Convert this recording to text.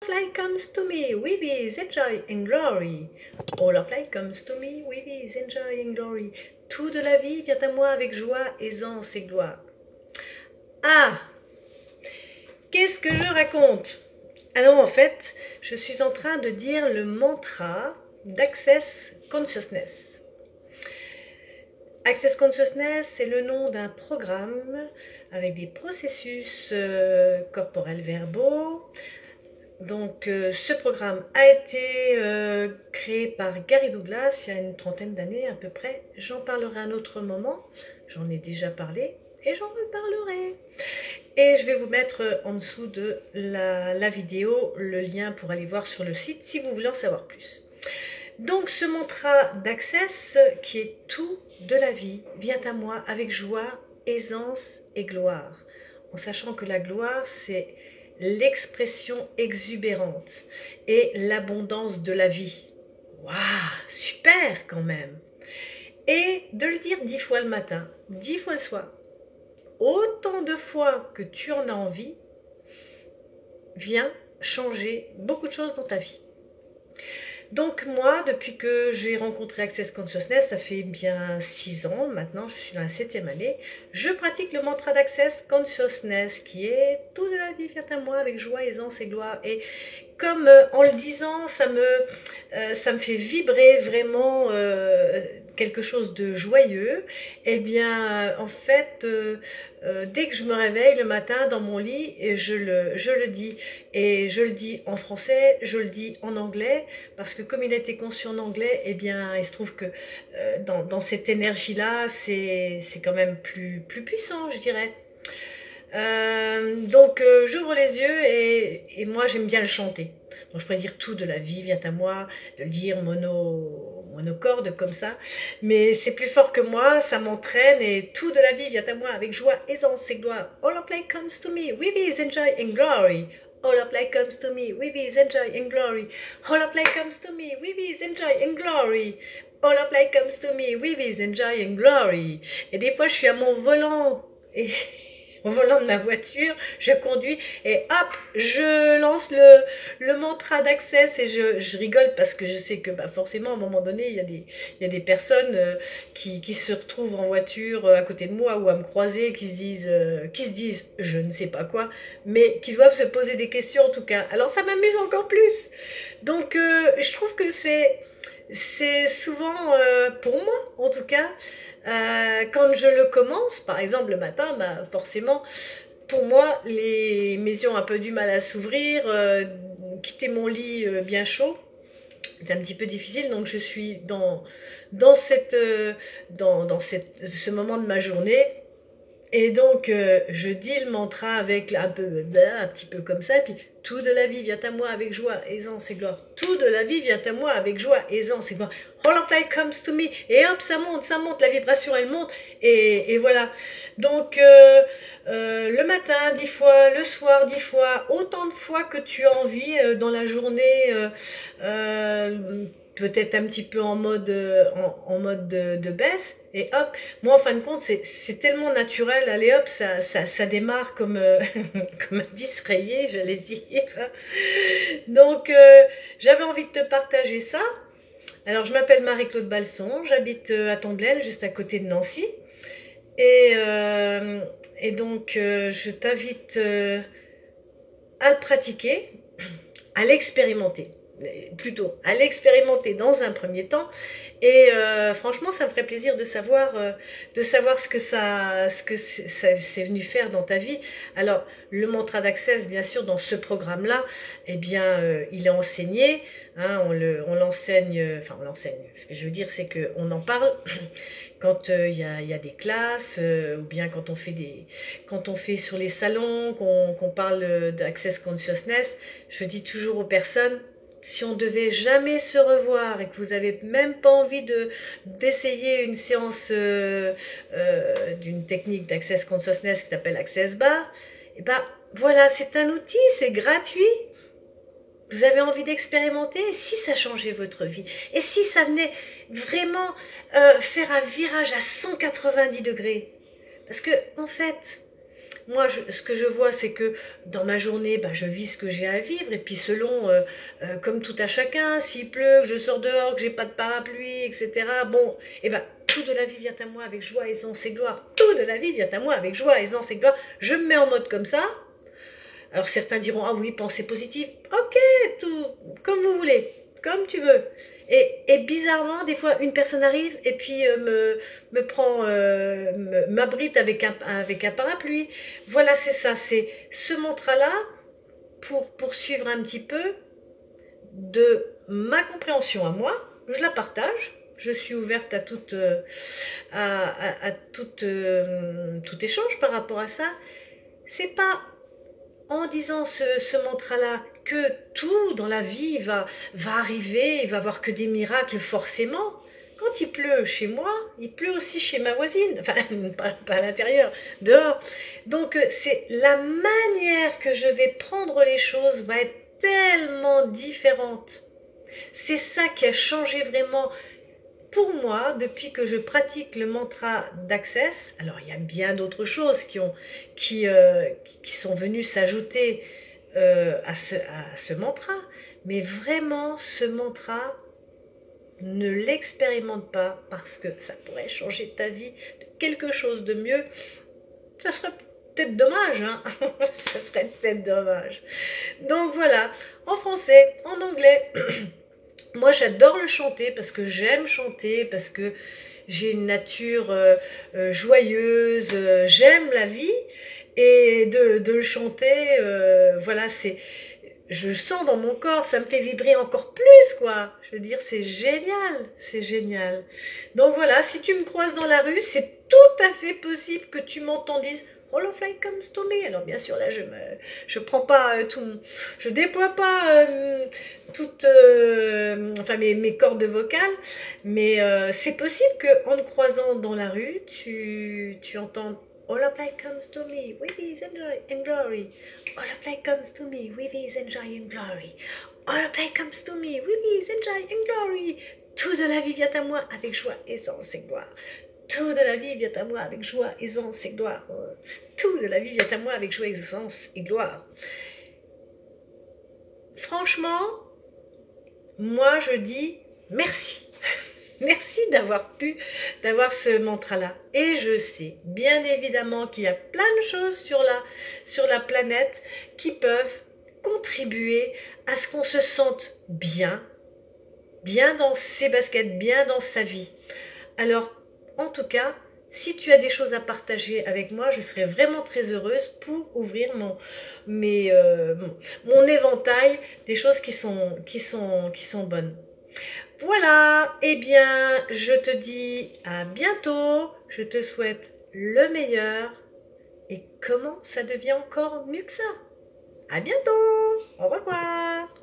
Light comes to me with his joy and glory. All of light comes to me with his joy and glory. Tout de la vie vient à moi avec joie, aisance et gloire. Ah! Qu'est-ce que je raconte? Alors en fait, je suis en train de dire le mantra d'Access Consciousness. Access Consciousness, c'est le nom d'un programme avec des processus corporels verbaux. Donc ce programme a été créé par Gary Douglas il y a une trentaine d'années à peu près. J'en parlerai à un autre moment, j'en ai déjà parlé et j'en reparlerai. Et je vais vous mettre en dessous de la vidéo le lien pour aller voir sur le site si vous voulez en savoir plus. Donc ce mantra d'Access qui est tout de la vie vient à moi avec joie, aisance et gloire. En sachant que la gloire c'est l'expression exubérante et l'abondance de la vie. Waouh, super quand même. Et de le dire 10 fois le matin, 10 fois le soir, autant de fois que tu en as envie, vient changer beaucoup de choses dans ta vie. Donc moi, depuis que j'ai rencontré Access Consciousness, ça fait bien 6 ans maintenant, je suis dans la 7e année, je pratique le mantra d'Access Consciousness qui est « Tout de la vie vient à moi avec joie, aisance et gloire ». Et comme en le disant, ça me fait vibrer vraiment quelque chose de joyeux, et bien en fait, dès que je me réveille le matin dans mon lit, je le dis. Et je le dis en français, je le dis en anglais, parce que comme il a été conçu en anglais, eh bien, il se trouve que dans cette énergie-là, c'est quand même plus puissant, je dirais. Donc, j'ouvre les yeux et moi, j'aime bien le chanter. Donc, je pourrais dire tout de la vie vient à moi, de le dire monocorde comme ça. Mais c'est plus fort que moi, ça m'entraîne et tout de la vie vient à moi avec joie, aisance et gloire. All of light comes to me with his joy and glory. All of light comes to me with his joy and glory. All of light comes to me with his joy and glory. All of light comes to me with his joy and glory. Et des fois, je suis à mon volant et au volant de ma voiture, je conduis et hop, je lance le mantra d'Access et je rigole parce que je sais que forcément à un moment donné, il y a des personnes qui se retrouvent en voiture à côté de moi ou à me croiser, qui se disent je ne sais pas quoi, mais qui doivent se poser des questions en tout cas. Alors ça m'amuse encore plus. Donc je trouve que c'est souvent, pour moi en tout cas, quand je le commence, par exemple le matin, forcément, pour moi, mes yeux ont un peu du mal à s'ouvrir, quitter mon lit bien chaud, c'est un petit peu difficile, donc je suis dans ce moment de ma journée, et donc je dis le mantra avec un petit peu comme ça, et puis tout de la vie vient à moi avec joie, aisance et gloire. Tout de la vie vient à moi avec joie, aisance et gloire. All of light comes to me. Et hop, ça monte, la vibration elle monte. Et voilà. Donc le matin 10 fois, le soir 10 fois, autant de fois que tu as envie dans la journée. Peut-être un petit peu en mode de baisse, et hop, moi en fin de compte c'est tellement naturel, allez hop, ça démarre comme, comme un disque rayé, j'allais dire. Donc j'avais envie de te partager ça. Alors je m'appelle Marie-Claude Balson, j'habite à Tomblaine, juste à côté de Nancy, et donc je t'invite à le pratiquer, à l'expérimenter. Plutôt à l'expérimenter dans un premier temps, et franchement ça me ferait plaisir de savoir ce que c'est venu faire dans ta vie. Alors le mantra d'Access, bien sûr, dans ce programme là, eh bien il est enseigné, hein, on l'enseigne, enfin on l'enseigne, ce que je veux dire c'est qu'on en parle quand il y a des classes, ou bien quand on fait sur les salons, qu'on parle d'Access Consciousness. Je dis toujours aux personnes, si on devait jamais se revoir et que vous n'avez même pas envie d'essayer une séance d'une technique d'Access Consciousness qui s'appelle Access Bar, et ben voilà, c'est un outil, c'est gratuit. Vous avez envie d'expérimenter, et si ça changeait votre vie, et si ça venait vraiment faire un virage à 190 degrés, parce que en fait, moi, ce que je vois, c'est que dans ma journée, bah, je vis ce que j'ai à vivre, et puis selon, comme tout à chacun, s'il pleut, que je sors dehors, que j'ai pas de parapluie, etc. Bon, et ben, tout de la vie vient à moi avec joie, aisance et gloire. Tout de la vie vient à moi avec joie, aisance et gloire. Je me mets en mode comme ça. Alors certains diront, ah oui, pensée positive. Ok, tout, comme vous voulez, comme tu veux. Et bizarrement, des fois, une personne arrive et puis me prend, m'abrite avec un parapluie. Voilà, c'est ça, c'est ce mantra-là pour poursuivre un petit peu de ma compréhension à moi. Je la partage. Je suis ouverte à tout échange par rapport à ça. C'est pas en disant ce mantra-là que tout dans la vie va arriver, il va y avoir que des miracles forcément. Quand il pleut chez moi, il pleut aussi chez ma voisine, enfin pas à l'intérieur, dehors. Donc c'est la manière que je vais prendre les choses va être tellement différente. C'est ça qui a changé vraiment pour moi, depuis que je pratique le mantra d'Access. Alors il y a bien d'autres choses qui sont venues s'ajouter à ce mantra, mais vraiment ce mantra, ne l'expérimente pas parce que ça pourrait changer ta vie de quelque chose de mieux. Ça serait peut-être dommage, hein. Ça serait peut-être dommage. Donc voilà, en français, en anglais. Moi, j'adore le chanter parce que j'aime chanter, parce que j'ai une nature joyeuse, j'aime la vie, et de le chanter, voilà, je sens dans mon corps, ça me fait vibrer encore plus, quoi. Je veux dire, c'est génial, c'est génial. Donc voilà, si tu me croises dans la rue, c'est tout à fait possible que tu m'entendises. All of light comes to me. Alors bien sûr là je prends pas je déploie pas toutes enfin mes cordes vocales, mais c'est possible que en te croisant dans la rue tu entendes all of light comes to me with his joy and glory. All of light comes to me with his joy and glory. All of light comes to me with his joy and glory. Tout de la vie vient à moi avec joie, aisance et gloire. Tout de la vie vient à moi avec joie, aisance et gloire. Tout de la vie vient à moi avec joie, aisance et gloire. Franchement, moi je dis merci. Merci d'avoir ce mantra-là. Et je sais bien évidemment qu'il y a plein de choses sur la planète qui peuvent contribuer à ce qu'on se sente bien dans ses baskets, bien dans sa vie. Alors, en tout cas, si tu as des choses à partager avec moi, je serais vraiment très heureuse pour ouvrir mon éventail des choses qui sont bonnes. Voilà, eh bien, je te dis à bientôt, je te souhaite le meilleur et comment ça devient encore mieux que ça. À bientôt, au revoir.